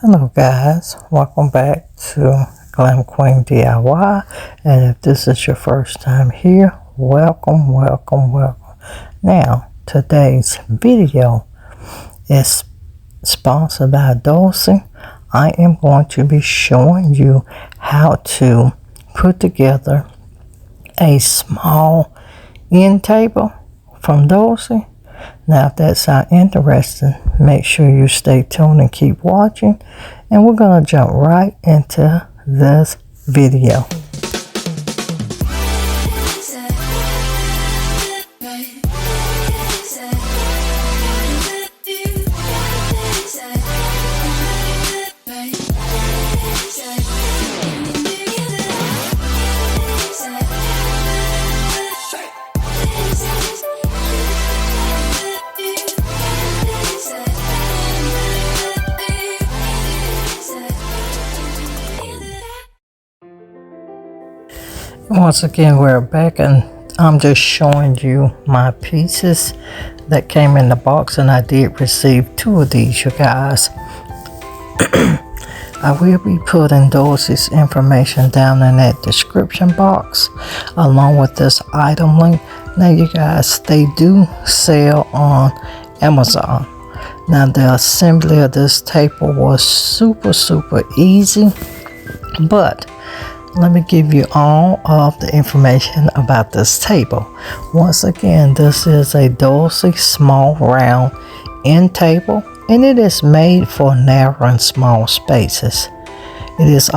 Hello guys, welcome back to GlamQueenofDIY, and if this is your first time here, welcome. Now, today's video is sponsored by Dulcii. I am going to be showing you how to put together a small end table from Dulcii. Now, if that sounds interesting, make sure you stay tuned and keep watching. And we're going to jump right into this video. Once again, we're back, and I'm just showing you my pieces that came in the box, and I did receive 2 of these, you guys. I will be putting Dulcii's information down in that description box along with this item link. Now you guys, they do sell on Amazon. Now the assembly of this table was super easy, but let me give you all of the information about this table. Once again, this is a Dulcii small round end table, and it is made for narrow and small spaces. It is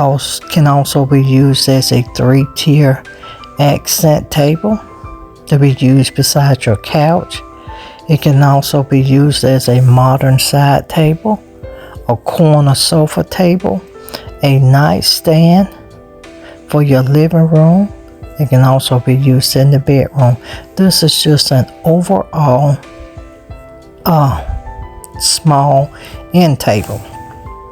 can also be used as a 3-tier accent table to be used beside your couch. It can also be used as a modern side table, a corner sofa table, a nightstand for your living room. It can also be used in the bedroom. This is just an overall small end table.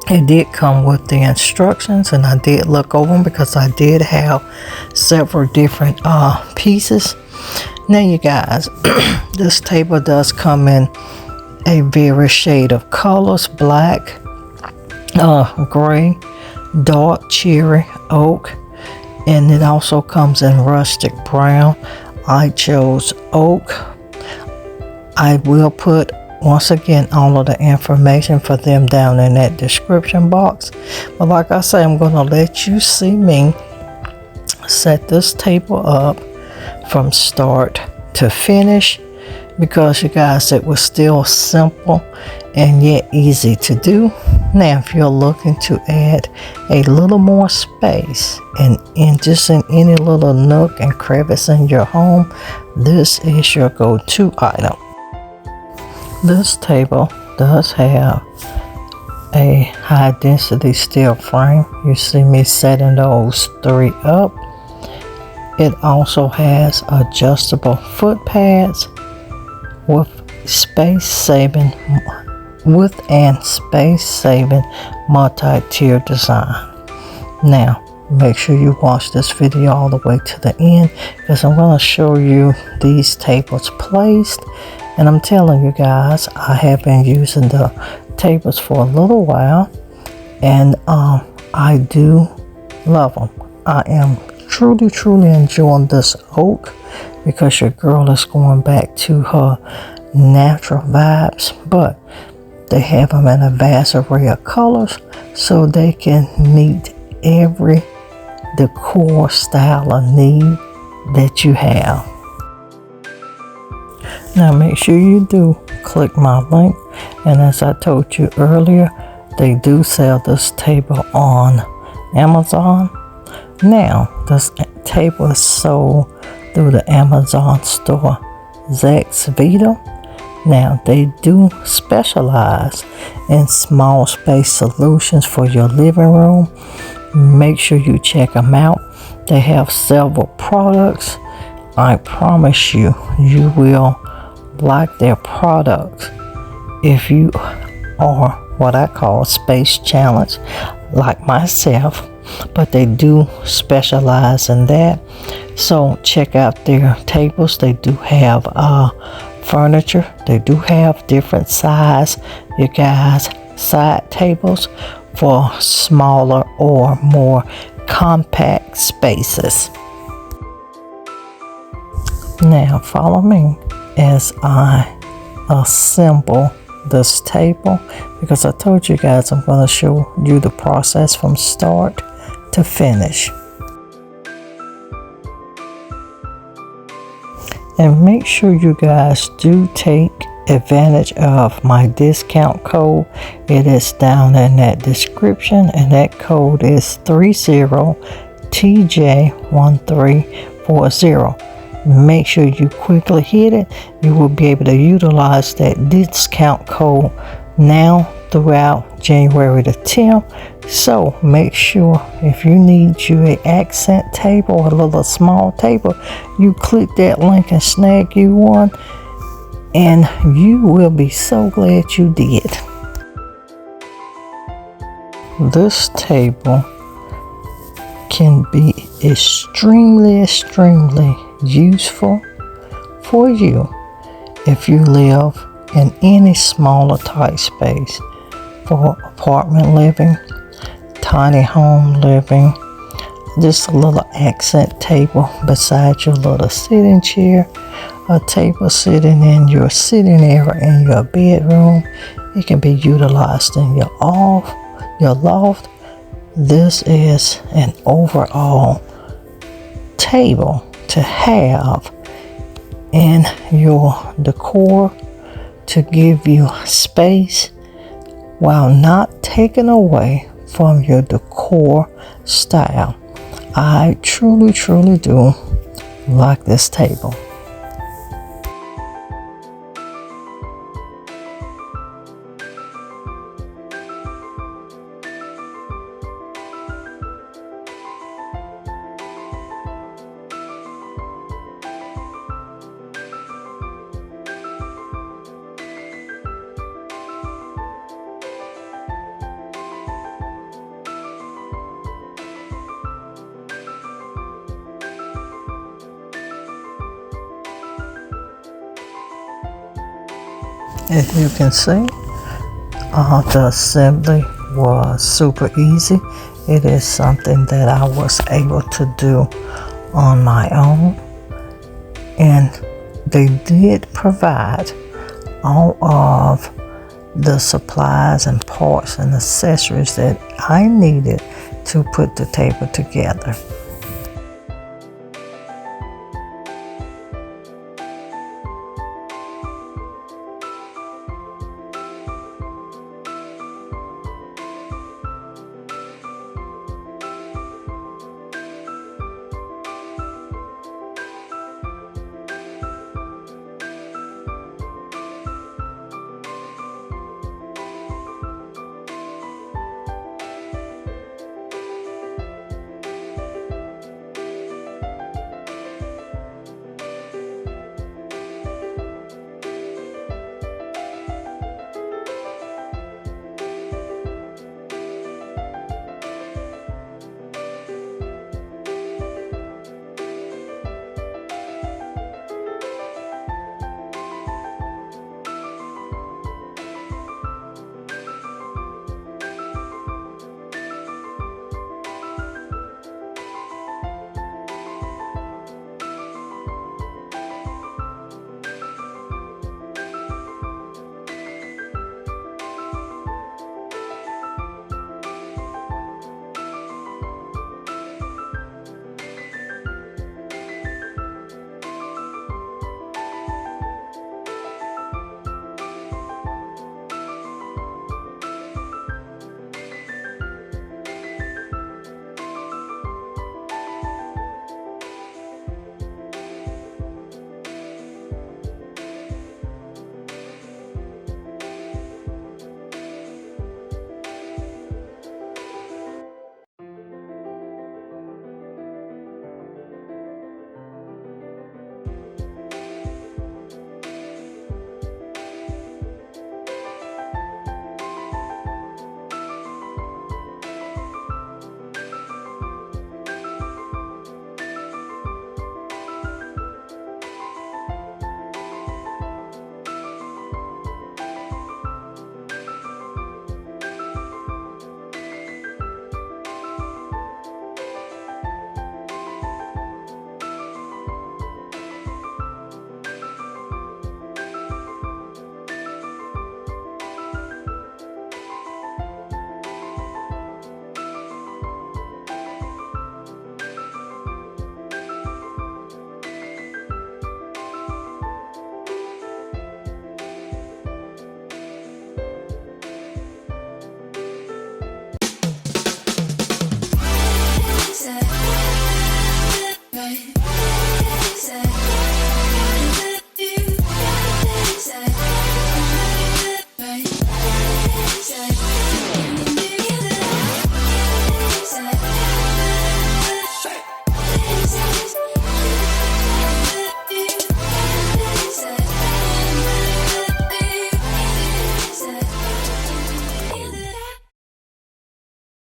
It did come with the instructions, and I did look over them because I did have several different pieces. Now you guys, this table does come in a various shade of colors: black, gray, dark cherry, oak, and it also comes in rustic brown. I chose oak. I will put, once again, all of the information for them down in that description box. But like I say, I'm going to let you see me set this table up from start to finish, because you guys, it was still simple and yet easy to do. Now, if you're looking to add a little more space and just in any little nook and crevice in your home, this is your go-to item. This table does have a high density steel frame. You see me setting those 3 up. It also has adjustable foot pads with space-saving multi-tier design. Now, make sure you watch this video all the way to the end, because I'm going to show you these tables placed. And I'm telling you guys, I have been using the tables for a little while, and I do love them. I am truly enjoying this oak, because your girl is going back to her natural vibes, but they have them in a vast array of colors so they can meet every decor style or need that you have. Now make sure you do click my link, and as I told you earlier, they do sell this table on Amazon. Now this table is sold through the Amazon store Zexvida. Now they do specialize in small space solutions for your living room. Make sure you check them out. They have several products. I promise you, you will like their products if you are what I call space challenged like myself, but they do specialize in that. So check out their tables. They do have furniture. They do have different size. You guys, side tables for smaller or more compact spaces. Now follow me as I assemble this table, because I told you guys I'm going to show you the process from start to finish. And make sure you guys do take advantage of my discount code. It is down in that description, and that code is 30TJ1340. Make sure you quickly hit it. You will be able to utilize that discount code now throughout January the 10th. So make sure if you need you an accent table or a little small table, you click that link and snag you one, and you will be so glad you did. This table can be extremely useful for you if you live in any smaller type space, for apartment living, tiny home living. Just a little accent table beside your little sitting chair, a table sitting in your sitting area in your bedroom. It can be utilized in your loft. This is an overall table to have in your decor to give you space while not taking away from your decor style. I truly do like this table. As you can see, the assembly was super easy. It is something that I was able to do on my own, and they did provide all of the supplies and parts and accessories that I needed to put the table together.